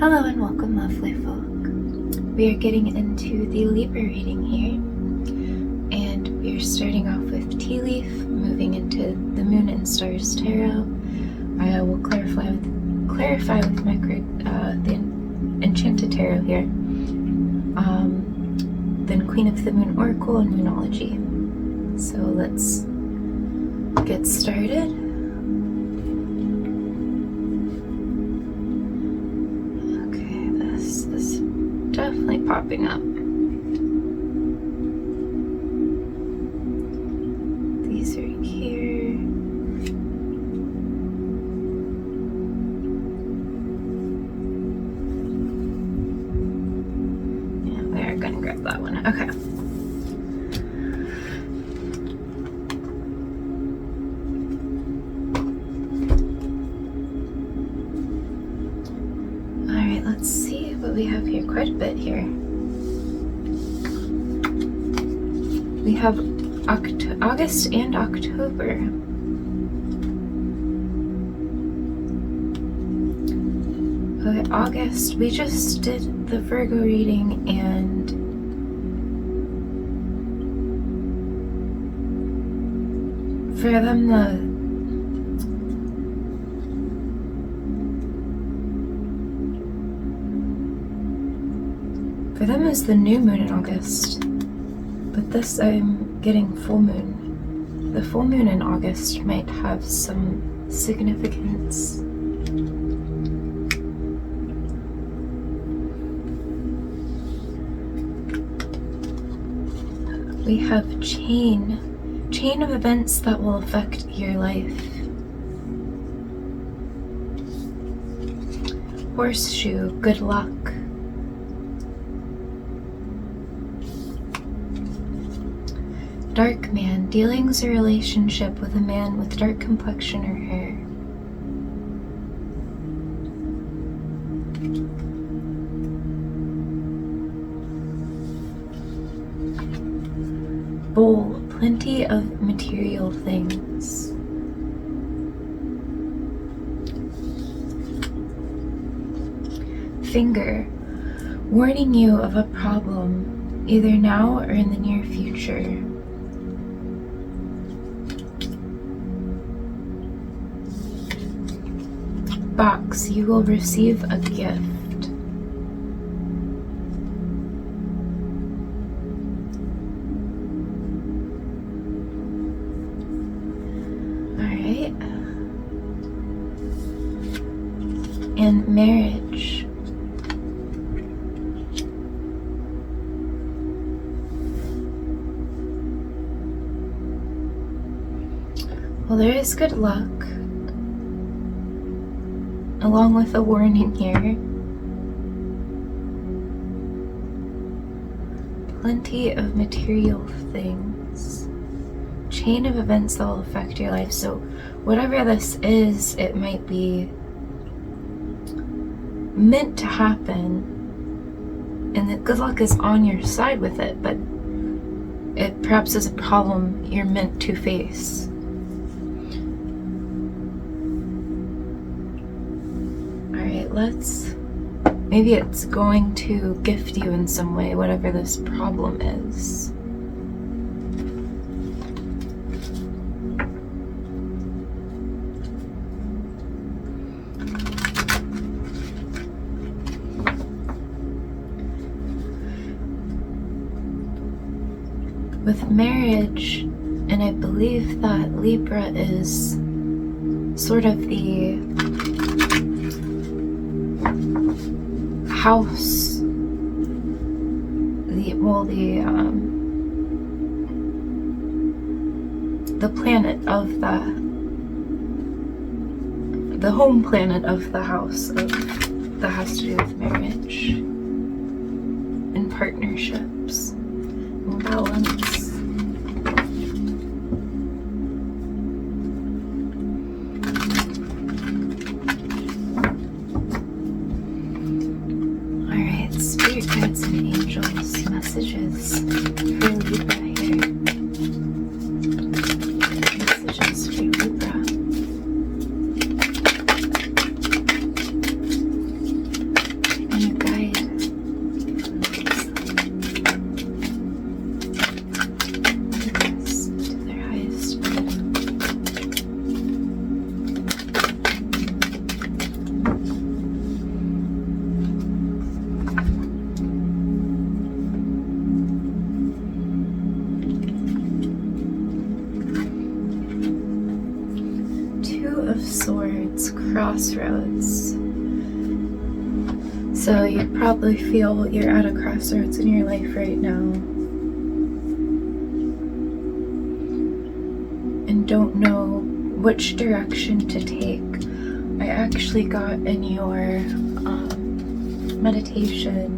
Hello and welcome, lovely folk. We are getting into the Libra reading here, and we are starting off with Tea Leaf, moving into the Moon and Stars Tarot. I will clarify with my the Enchanted Tarot here. Then Queen of the Moon Oracle and Moonology. So let's get started. Definitely popping up. These are here. Yeah, we are gonna grab that one. Okay. Alright, let's see what we have here. Quite a bit here. We have August and October. Okay, August, we just did the Virgo reading, and for them is the new moon in August, but this I'm getting full moon. The full moon in August might have some significance. We have chain of events that will affect your life. Horseshoe, good luck. Dark man, dealings or relationship with a man with dark complexion or hair. Bowl, plenty of material things. Finger, warning you of a problem, either now or in the near future. Box, you will receive a gift. Alright. And marriage. Well, there is good luck, along with a warning here. Plenty of material things. Chain of events that will affect your life. So whatever this is, it might be meant to happen, and that good luck is on your side with it, but it perhaps is a problem you're meant to face. Maybe it's going to gift you in some way, whatever this problem is. With marriage, and I believe that Libra is sort of the house, the planet of the home planet of the house that has to do with marriage and partnerships and balance. Spirit guides and angels, messages for Libra here. Messages for Libra. of Swords, Crossroads. So you probably feel you're at a crossroads in your life right now and don't know which direction to take. I actually got in your meditation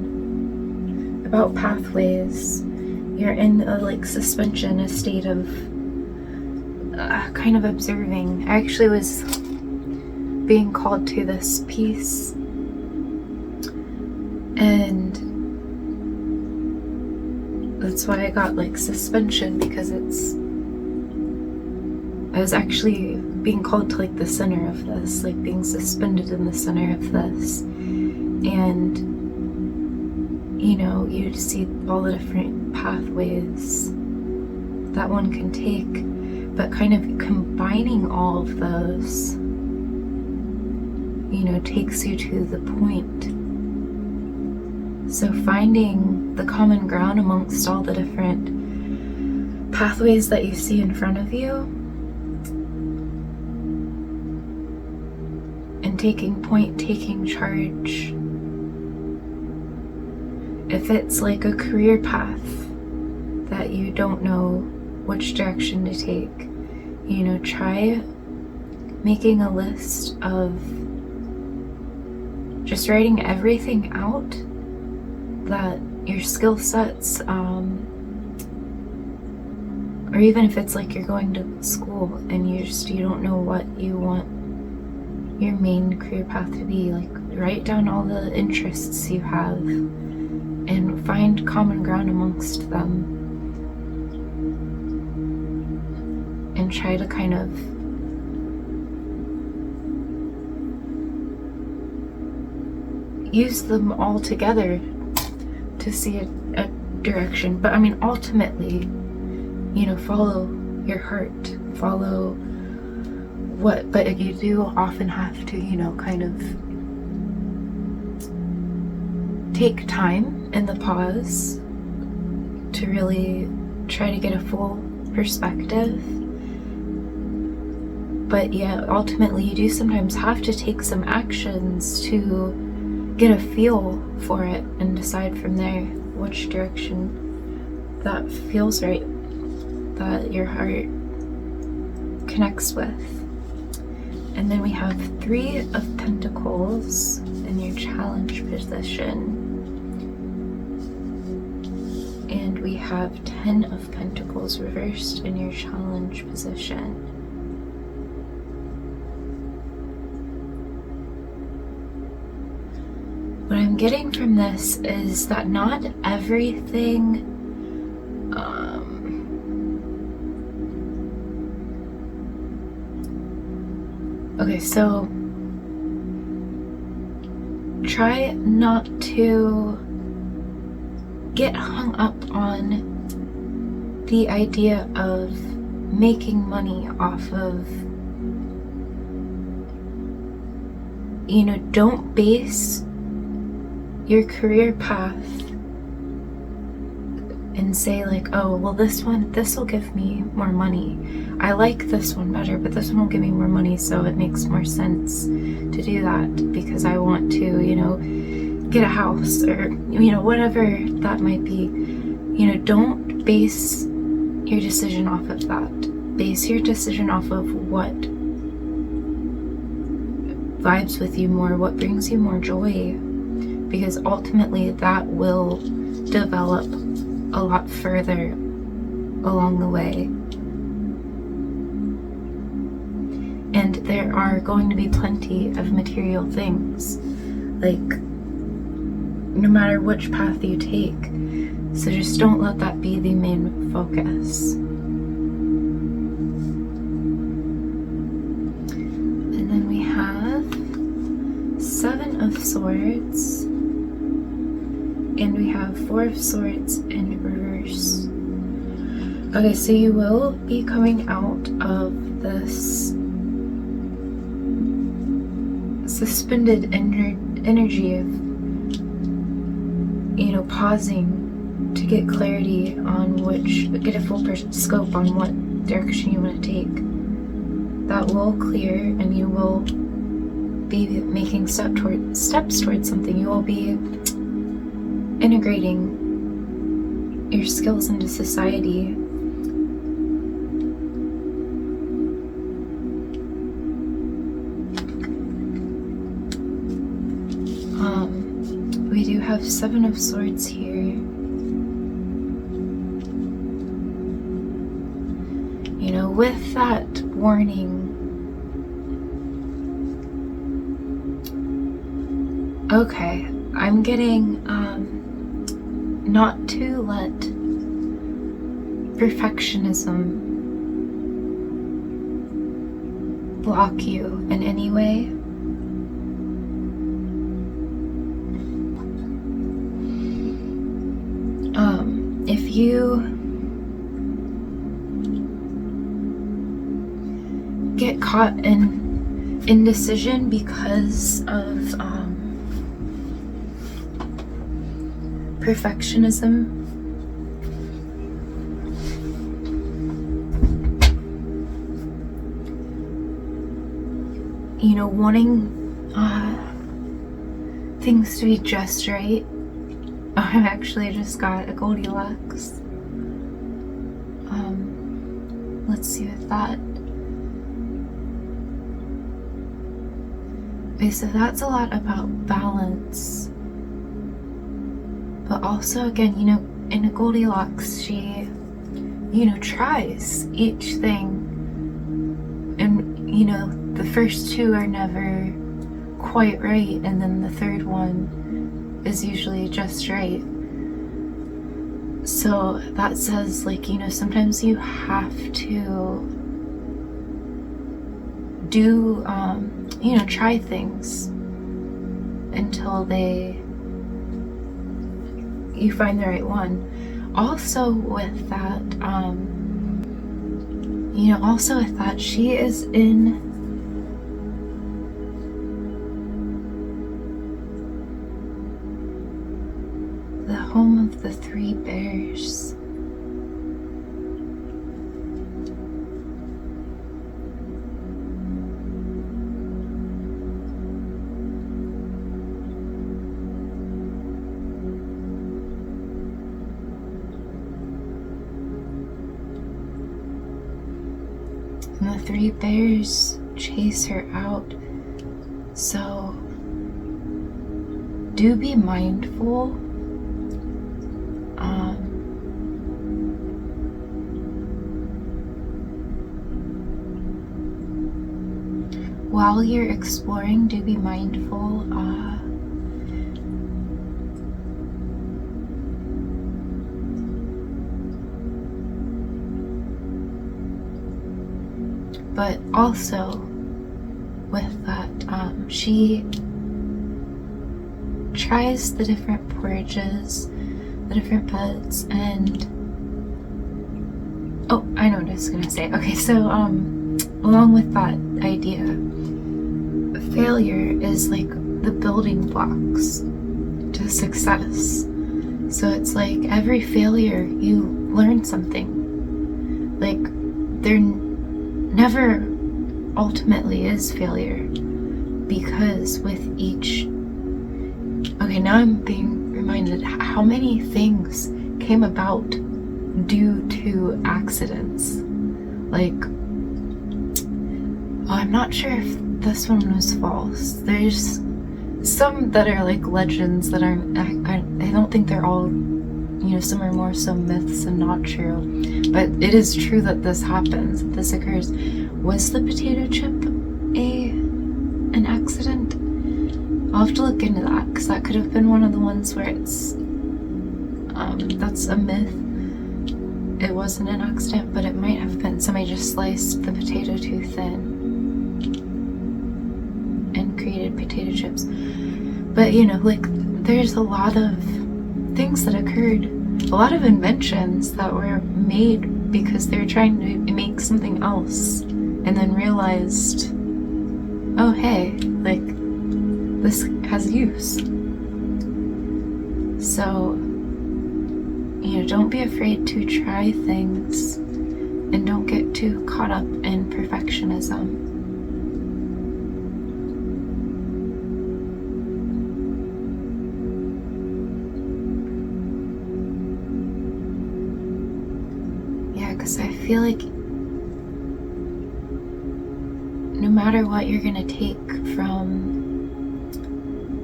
about pathways. You're in a like suspension, a state of kind of observing. I actually was being called to this piece, and that's why I got like suspension, because I was actually being called to like the center of this, like being suspended in the center of this. And you know, you see all the different pathways that one can take, but kind of combining all of those, you know, takes you to the point. So finding the common ground amongst all the different pathways that you see in front of you, and taking point, taking charge. If it's like a career path that you don't know which direction to take, you know, try making a list of just writing everything out that your skill sets, or even if it's like you're going to school and you don't know what you want your main career path to be, like write down all the interests you have and find common ground amongst them, and try to kind of use them all together to see a direction. But I mean, ultimately, you know, follow your heart, follow but you do often have to, you know, kind of take time in the pause to really try to get a full perspective. But yeah, ultimately you do sometimes have to take some actions to get a feel for it and decide from there which direction that feels right, that your heart connects with. And then we have 3 of Pentacles in your challenge position. And we have 10 of Pentacles reversed in your challenge position. What I'm getting from this is that not everything okay, so try not to get hung up on the idea of making money off of, you know, don't base your career path and say like, oh, well, this will give me more money. I like this one better, but this one will give me more money, so it makes more sense to do that because I want to, you know, get a house, or, you know, whatever that might be. You know, don't base your decision off of that. Base your decision off of what vibes with you more, what brings you more joy, because ultimately that will develop a lot further along the way. And there are going to be plenty of material things, like no matter which path you take. So just don't let that be the main focus. And then we have 7 of Swords, and we have 4 of Swords in reverse. Okay, so you will be coming out of this suspended energy of, you know, pausing to get clarity on get a full scope on what direction you want to take. that will clear, and you will be making steps towards something. You will be integrating your skills into society. We do have 7 of Swords here. You know, with that warning, okay, I'm getting not to let perfectionism block you in any way. If you get caught in indecision because of perfectionism, you know, wanting things to be just right. I actually just got a Goldilocks. Let's see with that. Okay, so that's a lot about balance. But also, again, you know, in a Goldilocks, she, you know, tries each thing. And, you know, the first 2 are never quite right, and then the third one is usually just right. So that says, like, you know, sometimes you have to do, you know, try things until you find the right one. Also with that, you know, she is in the home of the 3 bears. And the 3 bears chase her out. So do be mindful. While you're exploring, do be mindful. But also, with that, she tries the different porridges, the different beds, and oh, I know what I was gonna say. Okay, so along with that idea, failure is like the building blocks to success. So it's like every failure you learn something. Like there never ultimately is failure, because with each, okay, now I'm being reminded how many things came about due to accidents. Like, I'm not sure if this one was false. There's some that are like legends that aren't, I don't think they're all, you know, some are more so myths and not true. But it is true that this happens, that this occurs. Was the potato chip an accident? I'll have to look into that, because that could have been one of the ones where it's, that's a myth. It wasn't an accident, but it might have been somebody just sliced the potato too thin and created potato chips. But, you know, like, there's a lot of things that occurred, a lot of inventions that were made because they were trying to make something else, and then realized, oh hey, like, this has use. So, you know, don't be afraid to try things, and don't get too caught up in perfectionism. Yeah, because I feel like no matter what you're gonna take from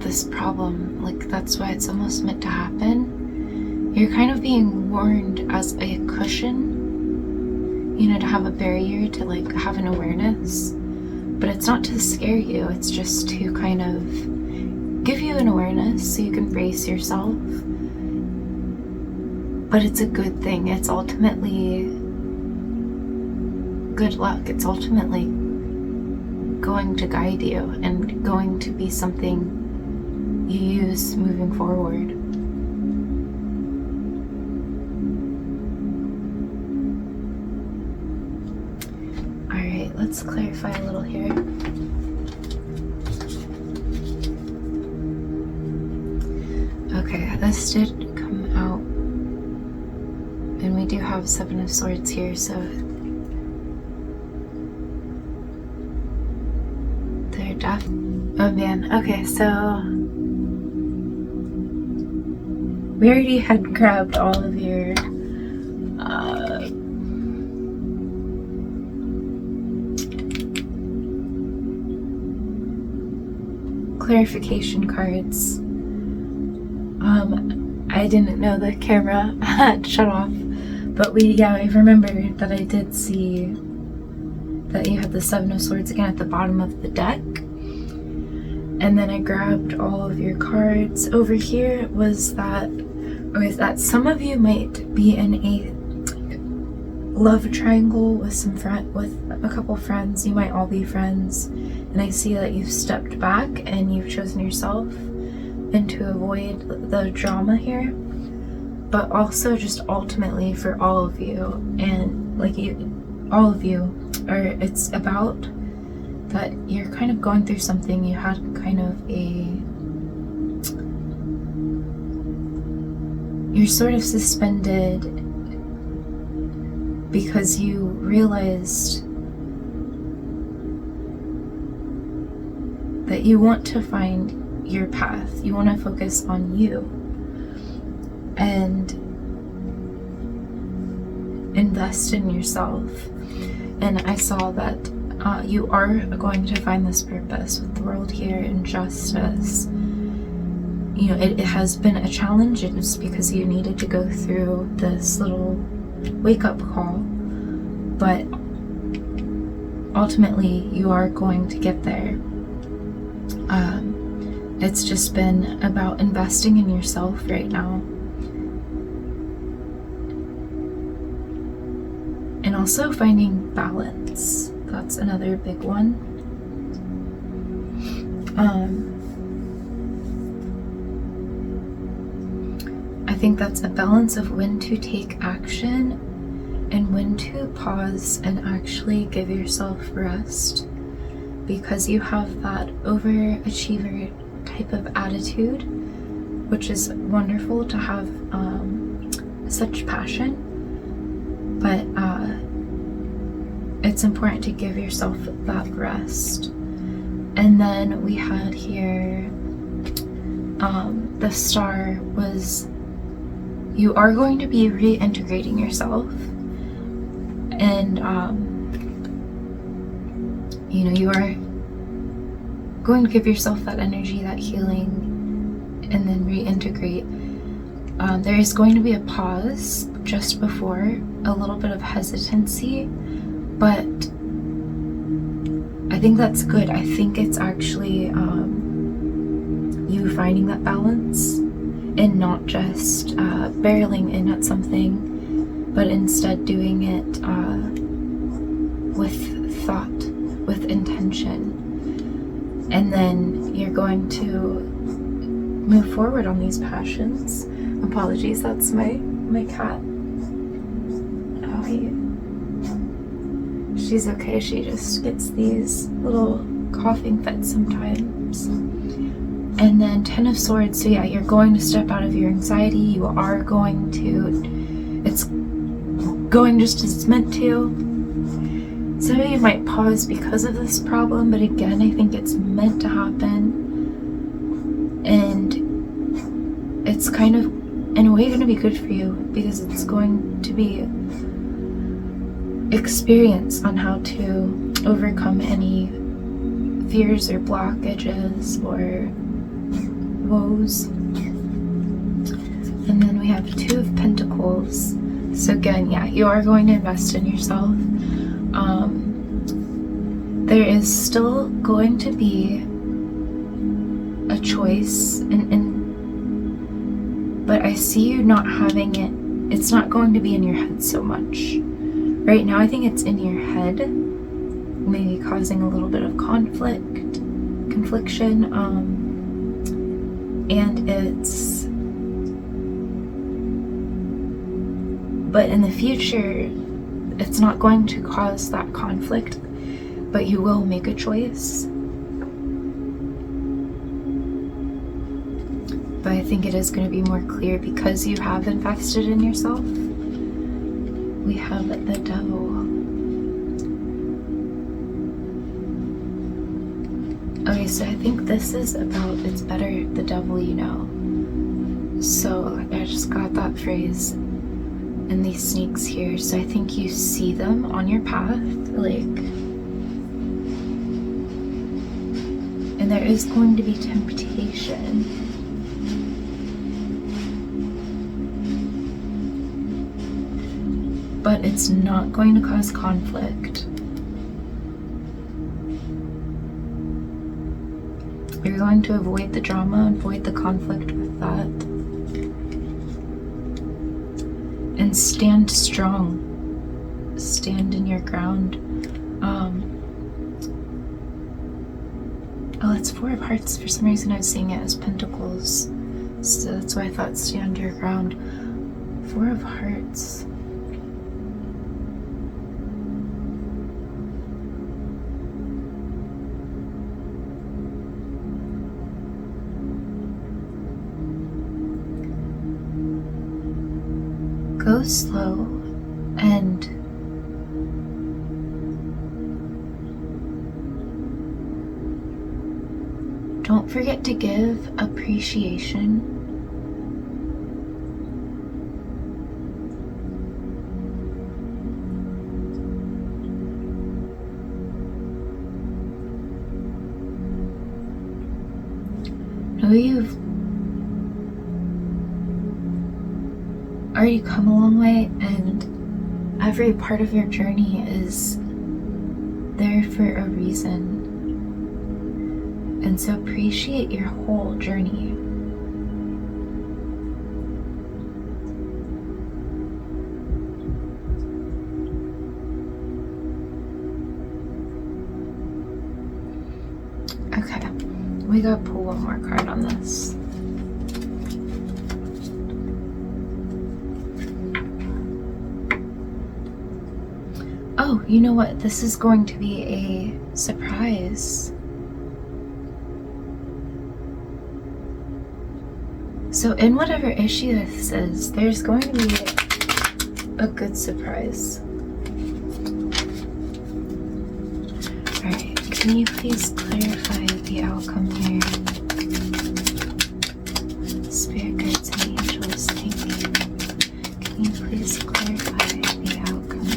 this problem, like that's why it's almost meant to happen. You're kind of being warned as a cushion, you know, to have a barrier, to like have an awareness. But it's not to scare you, it's just to kind of give you an awareness so you can brace yourself. But it's a good thing. It's ultimately good luck. It's ultimately going to guide you and going to be something you use moving forward. Alright, let's clarify a little here. Okay, this did come out, and we do have 7 of Swords here, so they're oh man, okay, so we already had grabbed all of your clarification cards. I didn't know the camera had shut off, but I remember that I did see that you had the 7 of Swords again at the bottom of the deck. And then I grabbed all of your cards. Over here was that some of you might be in a love triangle with with a couple friends. You might all be friends, and I see that you've stepped back and you've chosen yourself, and to avoid the drama here. But also just ultimately for all of you, and like all of you, it's about that you're kind of going through something. You had kind of you're sort of suspended because you realized that you want to find your path. You want to focus on you and invest in yourself. And I saw that you are going to find this purpose with the World here and justice. You know, it has been a challenge. It's because you needed to go through this little wake-up call, but ultimately you are going to get there. It's just been about investing in yourself right now, and also finding balance. That's another big one. I think that's a balance of when to take action and when to pause and actually give yourself rest, because you have that overachiever type of attitude, which is wonderful to have such passion, but it's important to give yourself that rest. And then we had here the Star was, you are going to be reintegrating yourself, and you know, you are going to give yourself that energy, that healing, and then reintegrate. There is going to be a pause just before, a little bit of hesitancy, but I think that's good. I think it's actually you finding that balance and not just barreling in at something, but instead doing it with thought, with intention. And then you're going to move forward on these passions. Apologies, that's my cat. Oh, she's okay. She just gets these little coughing fits sometimes. And then 10 of Swords. So yeah, you're going to step out of your anxiety. You are going to, it's going just as it's meant to. Some of you might pause because of this problem, but again, I think it's meant to happen. And it's kind of, in a way, going to be good for you, because it's going to be experience on how to overcome any fears or blockages or woes. And then we have Two of Pentacles. So again, yeah, you are going to invest in yourself. There is still going to be a choice, but I see you not having it. It's not going to be in your head so much. Right now, I think it's in your head, maybe causing a little bit of confliction, and but in the future, it's not going to cause that conflict, but you will make a choice. But I think it is going to be more clear because you have invested in yourself. We have the Devil. Okay, so I think this is about, it's better the devil you know. So I just got that phrase. And these snakes here, so I think you see them on your path, and there is going to be temptation. But it's not going to cause conflict. You're going to avoid the drama, avoid the conflict with that. And stand strong. Stand in your ground. Oh, it's Four of Hearts. For some reason I was seeing it as Pentacles. So that's why I thought stand your ground. Four of Hearts. Go slow and don't forget to give appreciation. Know you've already come a long way, and every part of your journey is there for a reason. And so appreciate your whole journey. Okay, we gotta pull one more card on this. Oh, you know what? This is going to be a surprise. So in whatever issue this is, there's going to be a good surprise. Alright, can you please clarify the outcome here? Spirit guides and angels, thank you. Can you please clarify the outcome here?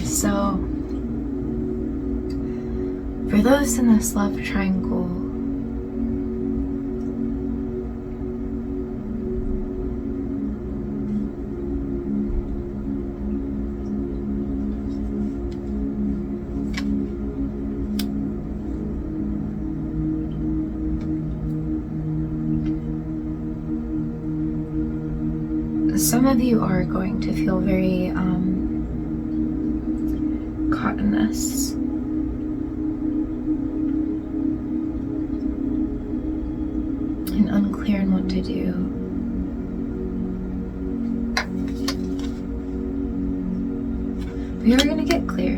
So, for those in this love triangle, some of you are going to feel very caught in this. And unclear in what to do. We are going to get clear.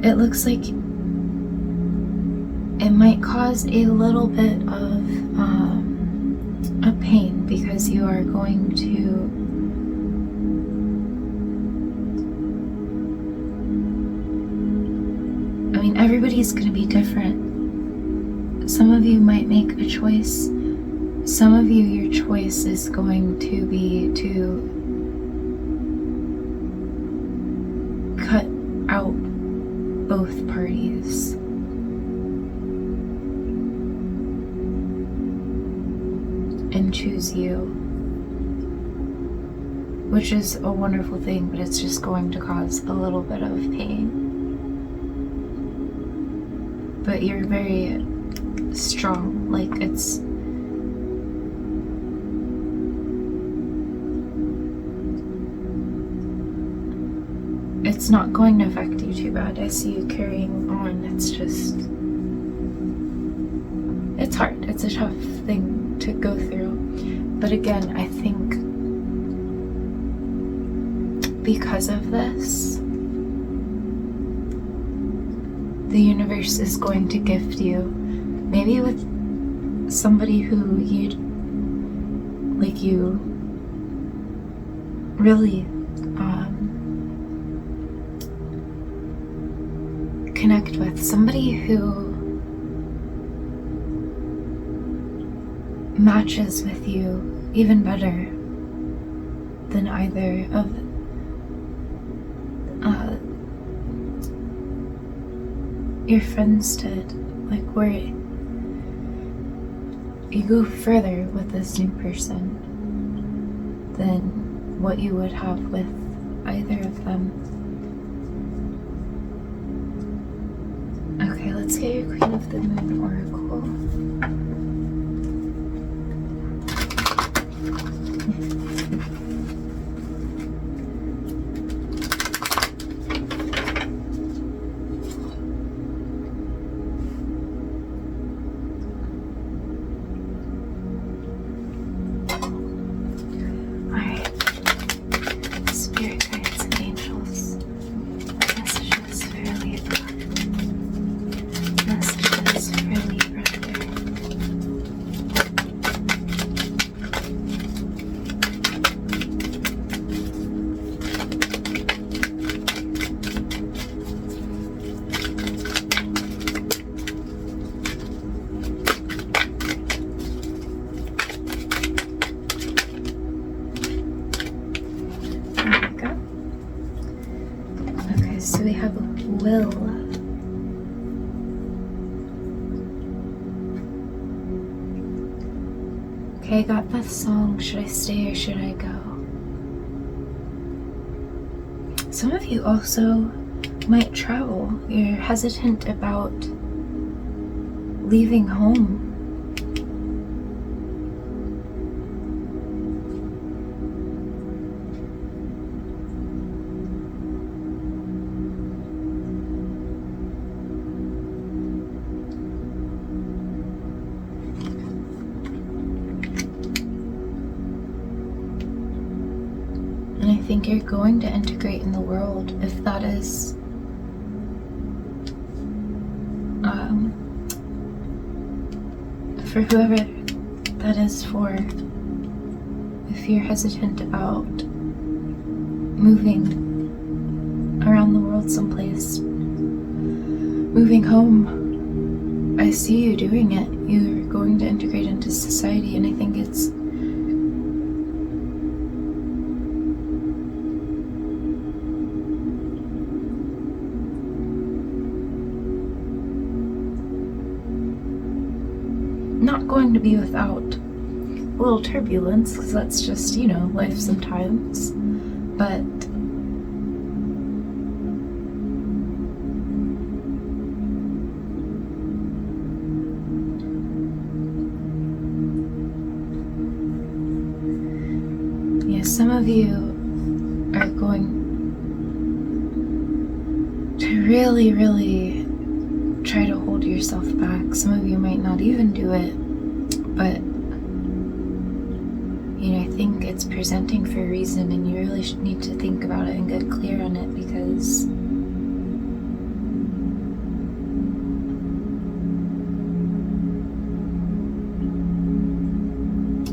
It looks like it might cause a little bit of a pain because you are going to everybody's going to be different. Some of you might make a choice. Some of you, your choice is going to be to cut out both parties. And choose you. Which is a wonderful thing, but it's just going to cause a little bit of pain. But you're very strong, like it's not going to affect you too bad. I see you carrying on. It's just, it's hard. It's a tough thing to go through. But again, I think because of this, the universe is going to gift you, maybe with somebody who you really connect with, somebody who matches with you even better than either of your friends did. Like, where you go further with this new person than what you would have with either of them. Okay, let's get your Queen of the Moon Oracle. So we have will. Okay, I got the song, should I stay or should I go? Some of you also might travel. You're hesitant about leaving home. And I think you're going to integrate in the world, if that is for whoever that is for. If you're hesitant about moving around the world someplace, moving home, I see you doing it. You're going to integrate into society, and I think it's not going to be without a little turbulence, because that's just, you know, life sometimes. But Yeah, some of you are going to really, really try to hold yourself back. Some of you might not even do it, but I think it's presenting for a reason, and you really need to think about it and get clear on it, because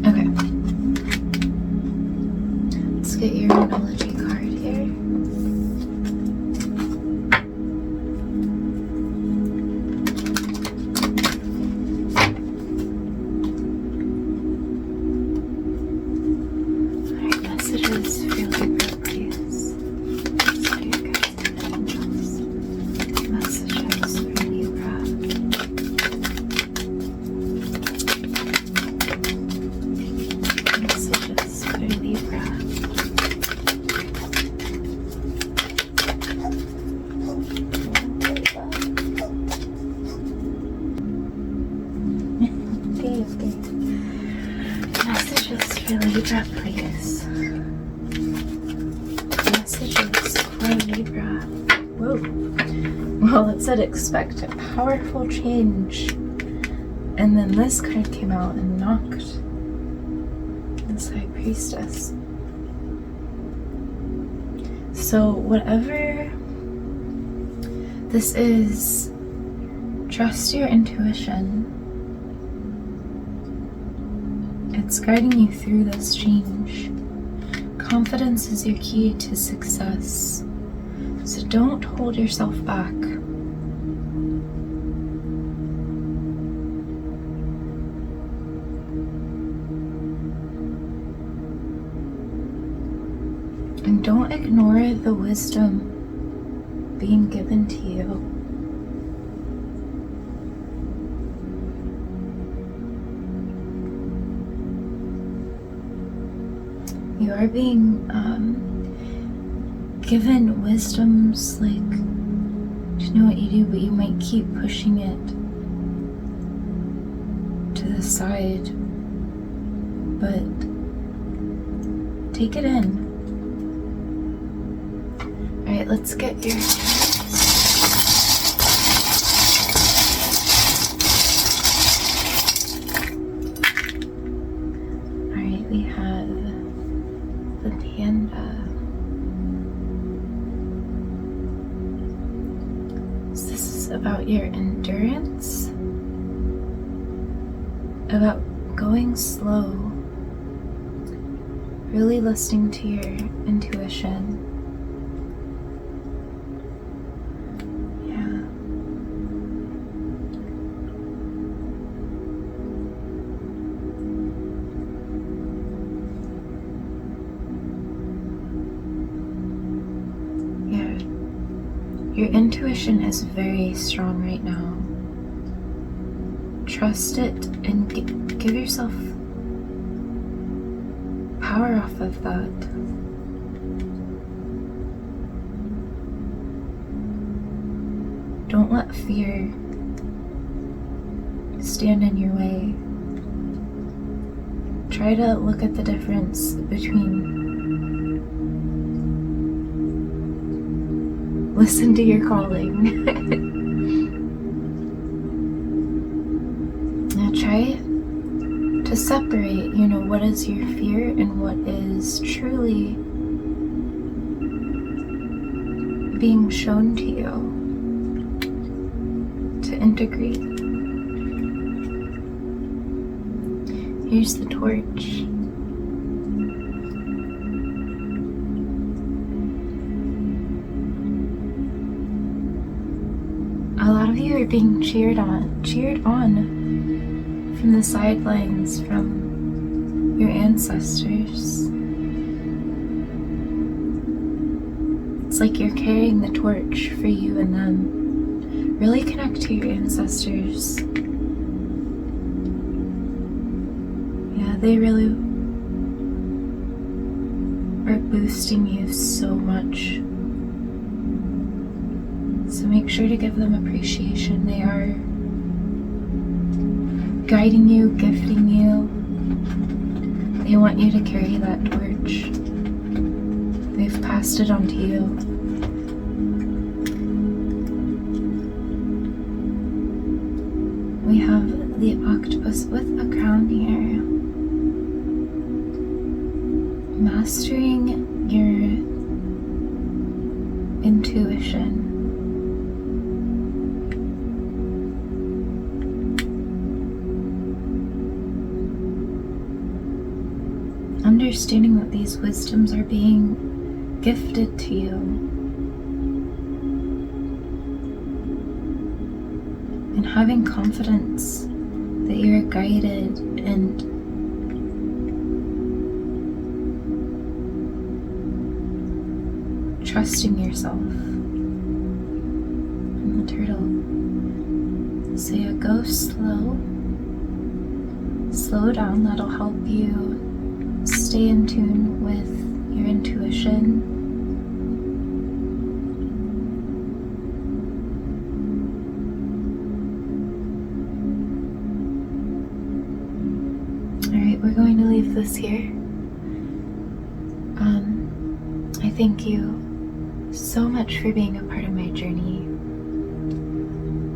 okay, let's get your Moonology card here. Messages for Libra, please. Messages for Libra. Whoa. Well, it said expect a powerful change. And then this card came out and knocked this High Priestess. So whatever this is, trust your intuition. It's guiding you through this change. Confidence is your key to success. So don't hold yourself back. And don't ignore the wisdom being given to you. You are being given wisdoms, like, to know what you do, but you might keep pushing it to the side. But take it in. Alright, let's get your Alright, we have the Panda. So this is about your endurance, about going slow, really listening to your intuition. Your intuition is very strong right now. Trust it and give yourself power off of that. Don't let fear stand in your way. Try to look at the difference between listen to your calling. Now try to separate, what is your fear and what is truly being shown to you to integrate. Here's the torch. A lot of you are being cheered on from the sidelines, from your ancestors. It's like you're carrying the torch for you and them. Really connect to your ancestors. Yeah, they really are boosting you so much. So make sure to give them appreciation. They are guiding you, gifting you, They want you to carry that torch. They've passed it on to you. We have the octopus with a crown here. Mastering your intuition. Understanding that these wisdoms are being gifted to you. And having confidence that you're guided and trusting yourself. And the turtle. So you go slow. Slow down, that'll help you stay in tune with your intuition. Alright, we're going to leave this here. I thank you so much for being a part of my journey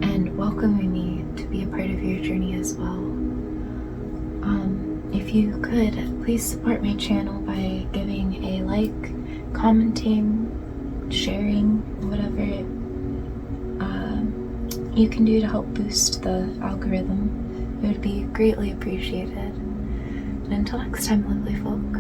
and welcoming me to be a part of your journey as well. If you could, please support my channel by giving a like, commenting, sharing, whatever you can do to help boost the algorithm. It would be greatly appreciated. And until next time, lovely folk.